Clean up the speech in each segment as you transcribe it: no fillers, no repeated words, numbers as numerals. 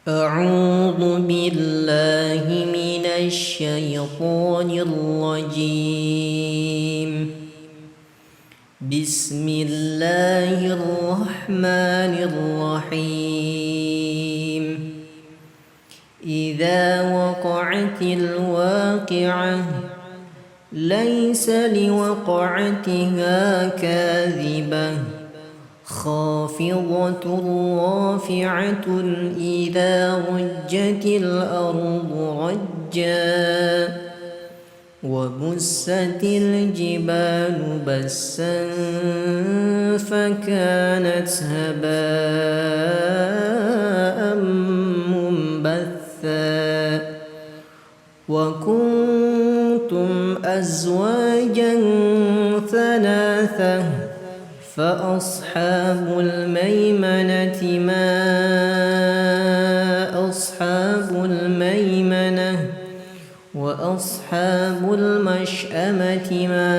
أعوذ بالله من الشيطان الرجيم. بسم الله الرحمن الرحيم. إذا وقعت الواقعة ليس لوقعتها كاذبة خافضة رافعة إذا رجت الأرض رجا وبست الجبال بسا فكانت هباء منبثا وكنتم أزواجا ثلاثة فأصحاب الميمنة ما أصحاب الميمنة وأصحاب المشأمة ما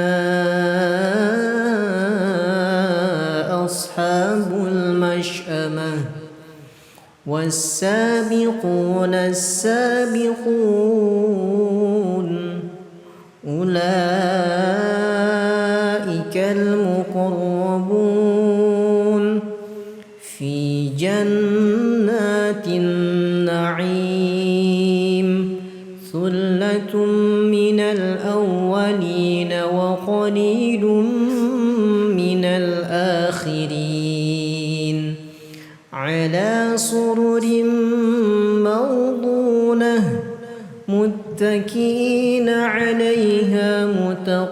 أصحاب المشأمة والسابقون السابقون أولئك المقربون في جنات النعيم ثلة من الأولين وقليل من الآخرين على سرر موضونة متكئين عليها متقابلين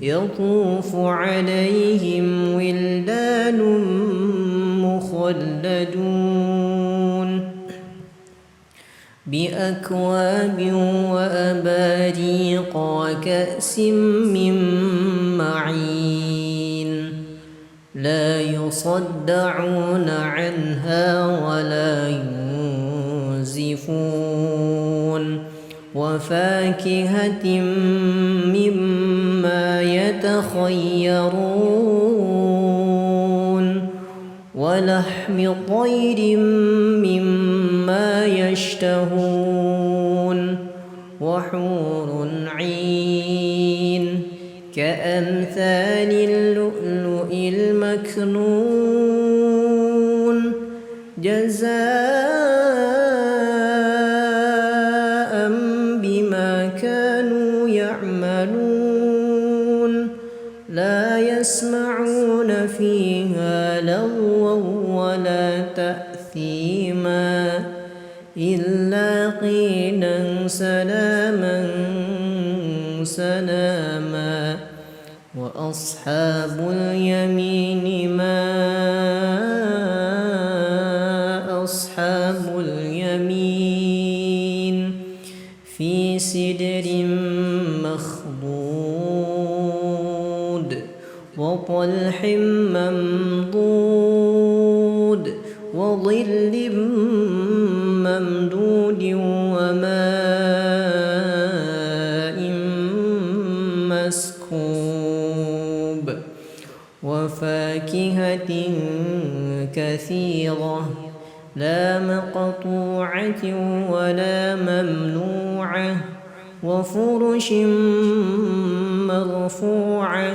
يطوف عليهم ولدان مخلدون بأكواب وأباريق وكأس من معين لا يصدعون عنها ولا ينزفون وفاكهة مما يتخيرون ولحم طير مما يشتهون وحور عين كأمثال اللؤلؤ المكنون جزاء بما كانوا يعملون لا يسمعون فيها لغوا ولا تأثيما إلا قيلا سلاما سلاما وأصحاب اليمين ما أصحاب اليمين في سدر مخضود وطلح ممضود وظل ممدود وماء مسكوب وفاكهة كثيرة لا مقطوعة ولا ممنوعة وفرش مرفوعة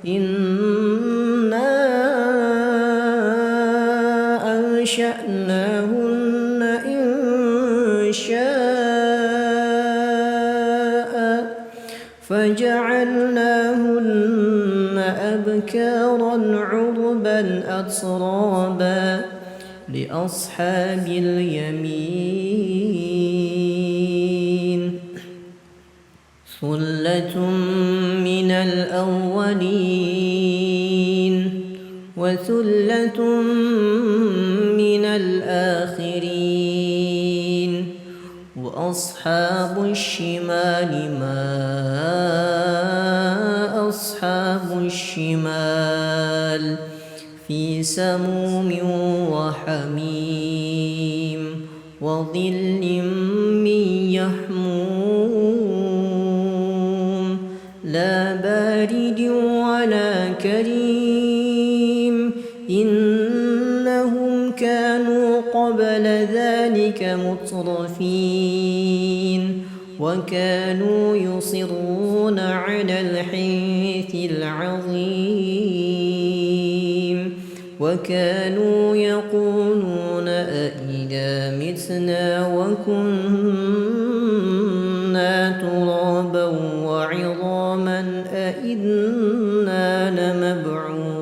إنا أنشأناهن إنشاء فجعلناهن أبكارا عربا أترابا لأصحاب اليمين ثلة من الأولين وثلة من الآخرين وأصحاب الشمال ما أصحاب الشمال في سموم وحميم وظل من يحموم لا بارد ولا كريم إنهم أولئك مترفين وكانوا يصرون على الحنث العظيم وكانوا يقولون أئذا متنا وكنا ترابا وعظاما أئنا لمبعوثون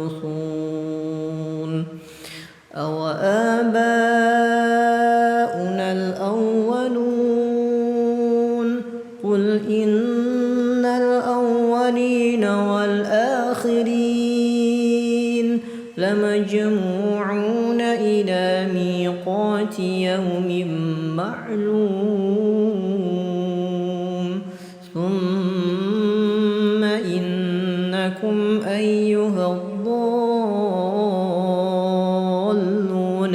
أو آباؤنا الأولون قل إن الأولين والآخرين لمجموعون إلى ميقات يوم معلوم ثم إنكم أيها الضالون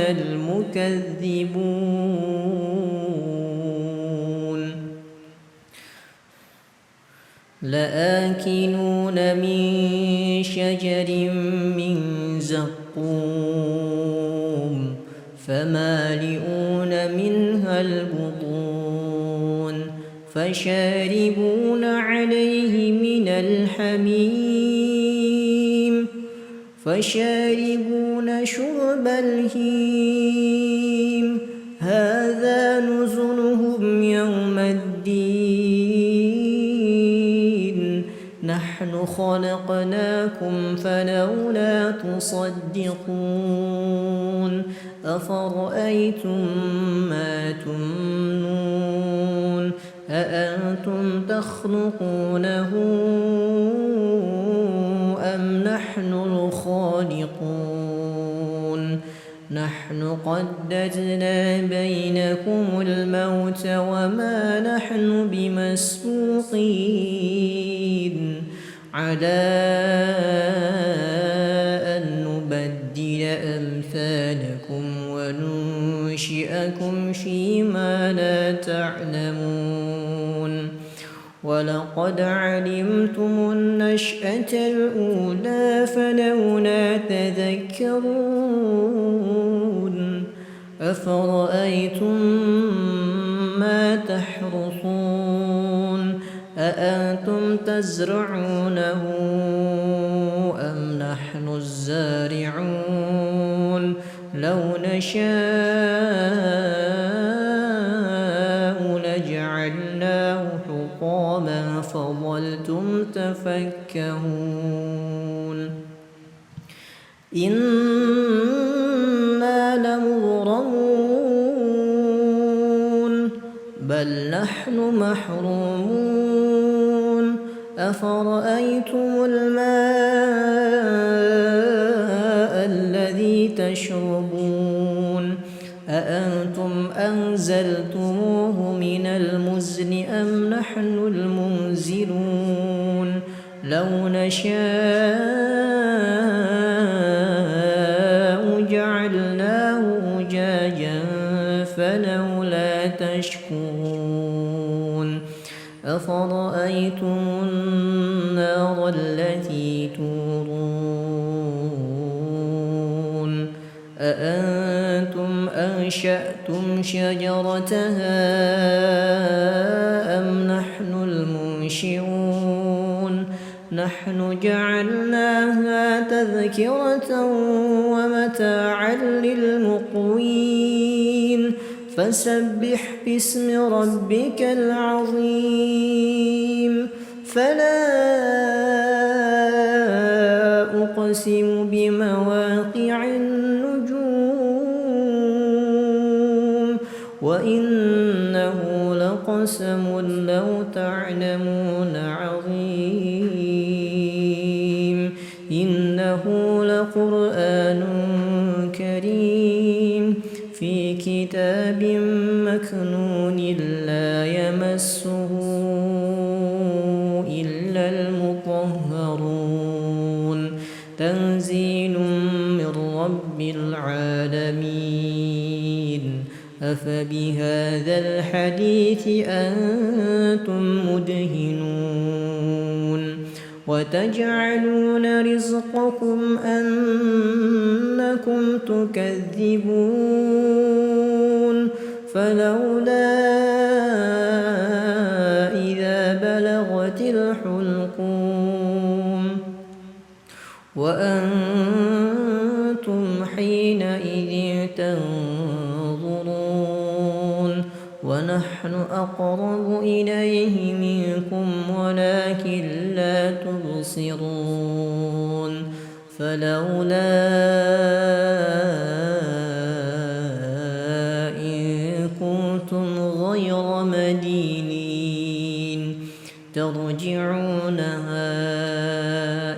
المكذبون لآكلون من شجر من زقوم فمالئون منها البطون فشاربون عليه من الحميم فشاربون شرب الهيم هذا نزلهم يوم الدين نحن خلقناكم فلولا تصدقون أفرأيتم ما تمنون أأنتم تخلقونه أم نحن الخالقون نحن قدرنا بينكم الموت وما نحن بمسبوقين على أن نبدل أمثالكم وننشئكم فيما لا تعلمون ولقد علمتم النشأة الأولى فلولا تذكرون أفرأيتم ما تحرثون أأنتم تزرعونه أم نحن الزارعون لو نشاء لجعلناه حطاما فظلتم تفكهون إنا لمغرمون بل نحن محرومون أفرأيتم الماء الذي تشربون أأنتم أنزلتموه من المزن أم نحن المنزلون لو نشاء جعلناه أجاجا فلولا تشكرون أفرأيتم النار التي تورون أأنتم أنشأتم شجرتها أم نحن المنشئون نحن جعلناها تذكرة ومتاعا للمقوين فسبح باسم ربك العظيم فلا أقسم بمواقع النجوم وإنه لقسم لو تعلمون عظيم إنه لقرآن كريم في كتاب مكنون لا يمسه إلا المطهرون تنزيل من رب العالمين أفبهذا الحديث أنتم مدهنون وتجعلون رزقكم أنكم تكذبون فلولا إذا بلغت الحلقوم وأنتم حينئذ تنظرون ونحن أقرب إليه منكم ولكن لا تبصرون فلولا إن كنتم غير مدينين ترجعونها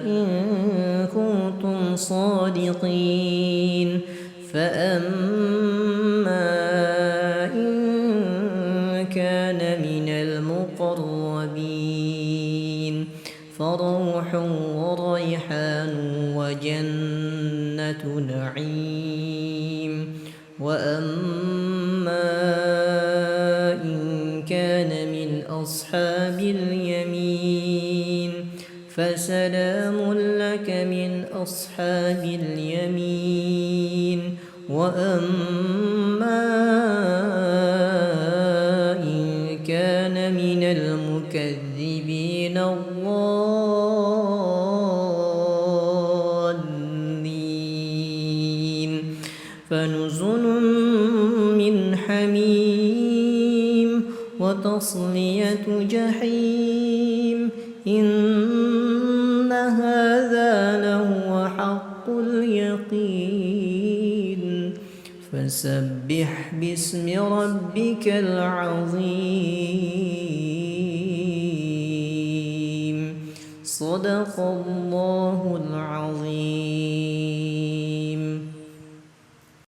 إن كنتم صادقين فأما إن كان من المقربين فروح وريحان وجنة نعيم وأما إن كان من أصحاب اليمين فسلام لك من أصحاب اليمين وأما إن كان من المكذبين الضالين فنزل من حميم وتصلية جحيم إن هذا لهو حق اليقين فسبح باسم ربك العظيم صدق الله العظيم.